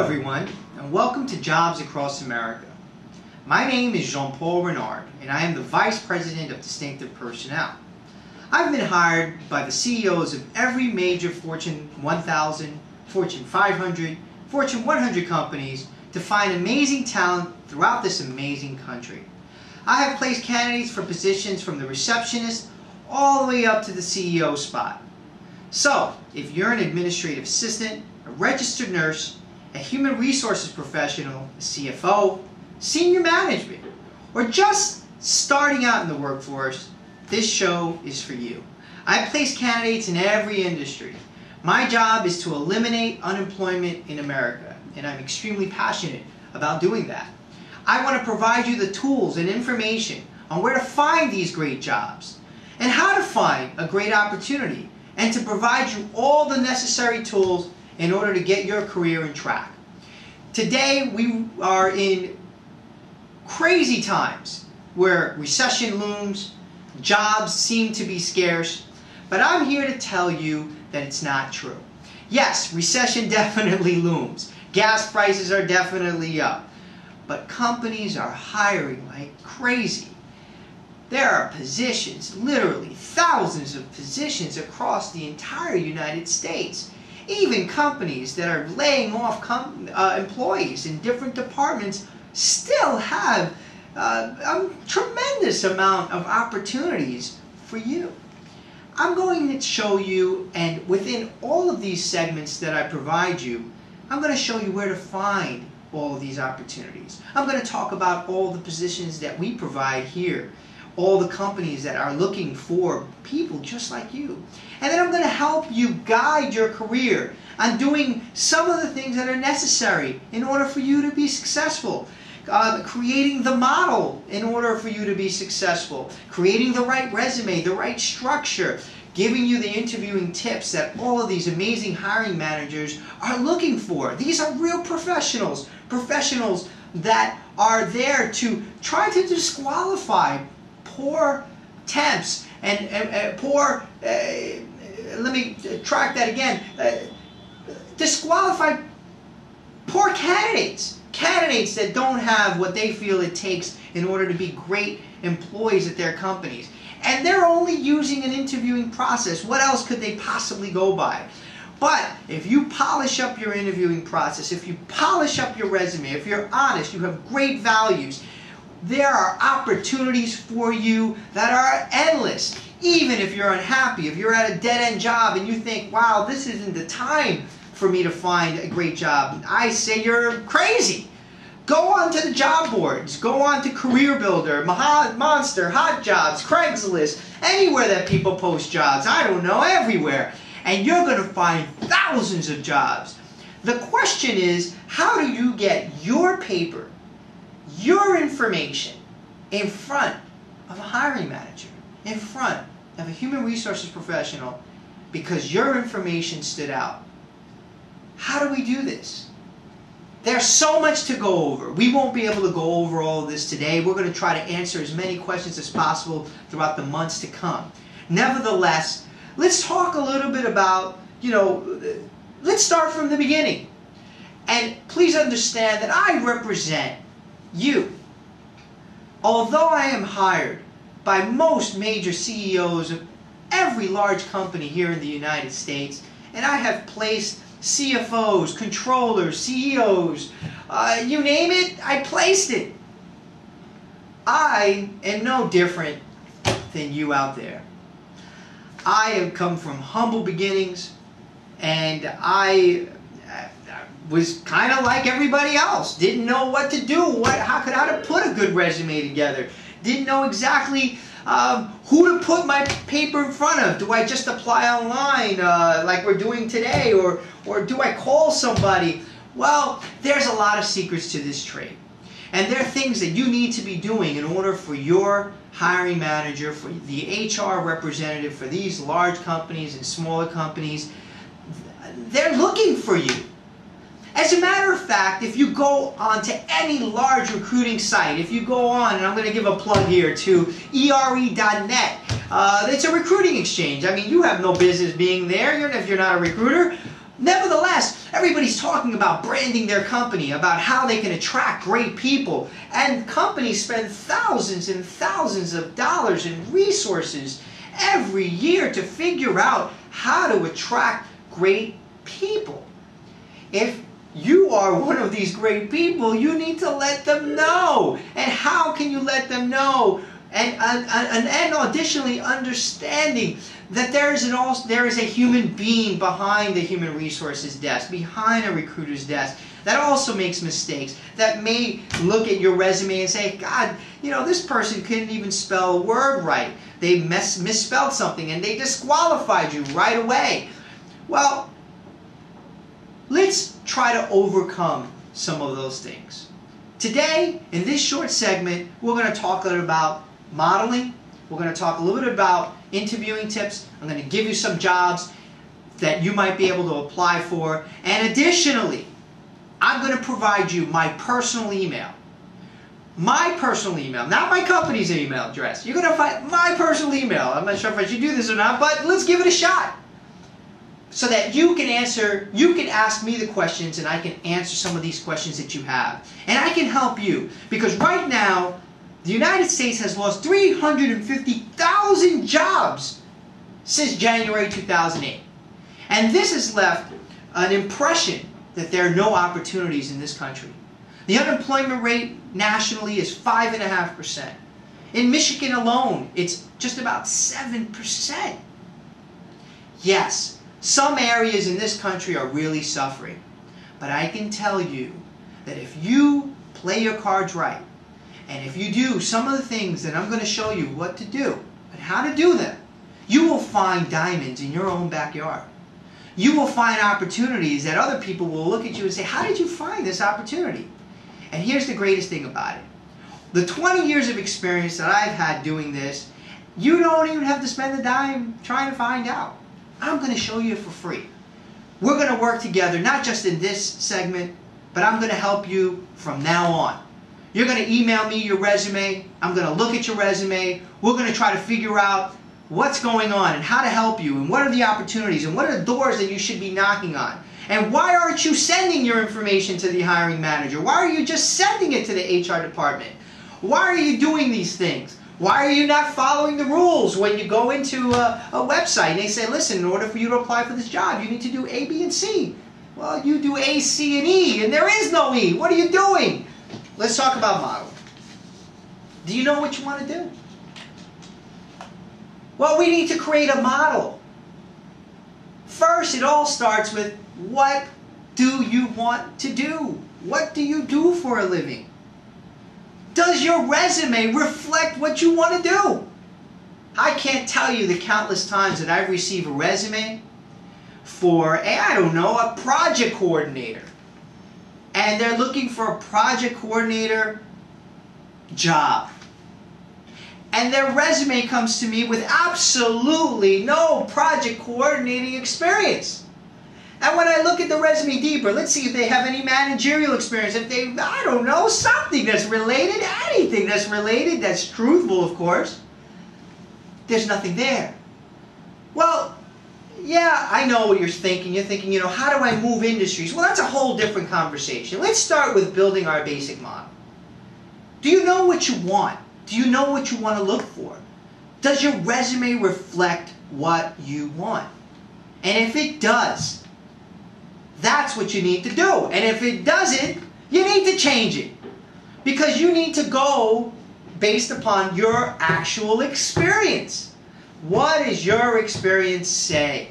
everyone, and welcome to Jobs Across America. My name is Jean-Paul Renard, and I am the Vice President of Distinctive Personnel. I've been hired by the CEOs of every major Fortune 1000, Fortune 500, Fortune 100 companies to find amazing talent throughout this amazing country. I have placed candidates for positions from the receptionist all the way up to the CEO spot. So, if you're an administrative assistant, a registered nurse, a human resources professional, a CFO, senior management, or just starting out in the workforce, this show is for you. I place candidates in every industry. My job is to eliminate unemployment in America, and I'm extremely passionate about doing that. I want to provide you the tools and information on where to find these great jobs and how to find a great opportunity, and to provide you all the necessary tools in order to get your career in track. Today we are in crazy times where recession looms, jobs seem to be scarce, but I'm here to tell you that it's not true. Yes, recession definitely looms. Gas prices are definitely up, but companies are hiring like crazy. There are positions, literally thousands of positions across the entire United States. Even companies that are laying off employees in different departments still have a tremendous amount of opportunities for you. I'm going to show you, and within all of these segments that I provide you, I'm going to show you where to find all of these opportunities. I'm going to talk about all the positions that we provide here, all the companies that are looking for people just like you. And then I'm going to help you guide your career on doing some of the things that are necessary in order for you to be successful. Creating the model in order for you to be successful. Creating the right resume, the right structure. Giving you the interviewing tips that all of these amazing hiring managers are looking for. These are real professionals. Professionals that are there to try to disqualify poor temps and poor, let me track that again, disqualify poor candidates. Candidates that don't have what they feel it takes in order to be great employees at their companies. And they're only using an interviewing process. What else could they possibly go by? But if you polish up your interviewing process, if you polish up your resume, if you're honest, you have great values, there are opportunities for you that are endless. Even if you're unhappy, if you're at a dead-end job and you think, wow, this isn't the time for me to find a great job, I say you're crazy. Go on to the job boards. Go on to Career Builder, Monster, Hot Jobs, Craigslist, anywhere that people post jobs. I don't know, everywhere. And you're going to find thousands of jobs. The question is, how do you get your paper, your information, in front of a hiring manager, in front of a human resources professional, because your information stood out? How do we do this? There's so much to go over. We won't be able to go over all of this today. We're going to try to answer as many questions as possible throughout the months to come. Nevertheless, let's talk a little bit about, let's start from the beginning. And please understand that I represent you. Although I am hired by most major CEOs of every large company here in the United States, and I have placed CFOs, controllers, CEOs, you name it, I placed it. I am no different than you out there. I have come from humble beginnings, and I was kind of like everybody else. Didn't know what to do, how to put a good resume together. Didn't know exactly who to put my paper in front of. Do I just apply online like we're doing today, or do I call somebody? Well, there's a lot of secrets to this trade. And there are things that you need to be doing in order for your hiring manager, for the HR representative, for these large companies and smaller companies. They're looking for you. As a matter of fact, if you go on to any large recruiting site, if you go on, and I'm going to give a plug here to ERE.net, it's a recruiting exchange. I mean, you have no business being there if you're not a recruiter. Nevertheless, Everybody's talking about branding their company, about how they can attract great people. And companies spend thousands and thousands of dollars in resources every year to figure out how to attract great people. If you are one of these great people, you need to let them know. And how can you let them know? And additionally, understanding that there is a human being behind the human resources desk, behind a recruiter's desk, that also makes mistakes, that may look at your resume and say, God, you know, this person couldn't even spell a word right. They misspelled something and they disqualified you right away. Well, let's try to overcome some of those things. Today, in this short segment, we're going to talk a little about modeling. We're going to talk a little bit about interviewing tips. I'm going to give you some jobs that you might be able to apply for. And additionally, I'm going to provide you my personal email. My personal email, not my company's email address. You're going to find my personal email. I'm not sure if I should do this or not, but let's give it a shot. So that you can ask me the questions and I can answer some of these questions that you have. And I can help you. Because right now, the United States has lost 350,000 jobs since January 2008. And this has left an impression that there are no opportunities in this country. The unemployment rate nationally is 5.5%. In Michigan alone, it's just about 7%. Yes, some areas in this country are really suffering. But I can tell you that if you play your cards right, and if you do some of the things that I'm going to show you what to do and how to do them, you will find diamonds in your own backyard. You will find opportunities that other people will look at you and say, how did you find this opportunity? And here's the greatest thing about it. The 20 years of experience that I've had doing this, you don't even have to spend a dime trying to find out. I'm going to show you for free. We're going to work together, not just in this segment, but I'm going to help you from now on. You're going to email me your resume. I'm going to look at your resume. We're going to try to figure out what's going on and how to help you and what are the opportunities and what are the doors that you should be knocking on. And why aren't you sending your information to the hiring manager? Why are you just sending it to the HR department? Why are you doing these things? Why are you not following the rules when you go into a website and they say, listen, in order for you to apply for this job, you need to do A, B, and C. Well, you do A, C, and E, and there is no E. What are you doing? Let's talk about modeling. Do you know what you want to do? Well, we need to create a model. First, it all starts with, what do you want to do? What do you do for a living? Does your resume reflect what you want to do? I can't tell you the countless times that I've received a resume for, I don't know, a project coordinator. And they're looking for a project coordinator job. And their resume comes to me with absolutely no project coordinating experience. And when I look at the resume deeper, let's see if they have any managerial experience. If they, I don't know, something that's related, anything that's related, that's truthful, of course. There's nothing there. Well, yeah, I know what you're thinking. You're thinking, you know, how do I move industries? Well, that's a whole different conversation. Let's start with building our basic model. Do you know what you want? Do you know what you want to look for? Does your resume reflect what you want? And if it does, that's what you need to do. And if it doesn't, you need to change it. Because you need to go based upon your actual experience. What does your experience say?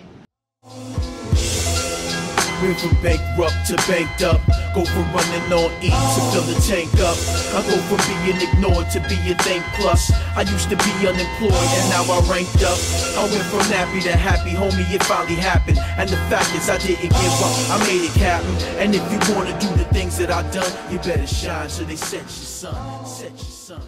Went from bankrupt to banked up. Go from running on E to fill the tank up. I go from being ignored to being thanked plus. I used to be unemployed and now I ranked up. I went from nappy to happy, homie, it finally happened. And the fact is I didn't give up, I made it happen. And if you wanna do the things that I done, you better shine. So they set your son, set your son.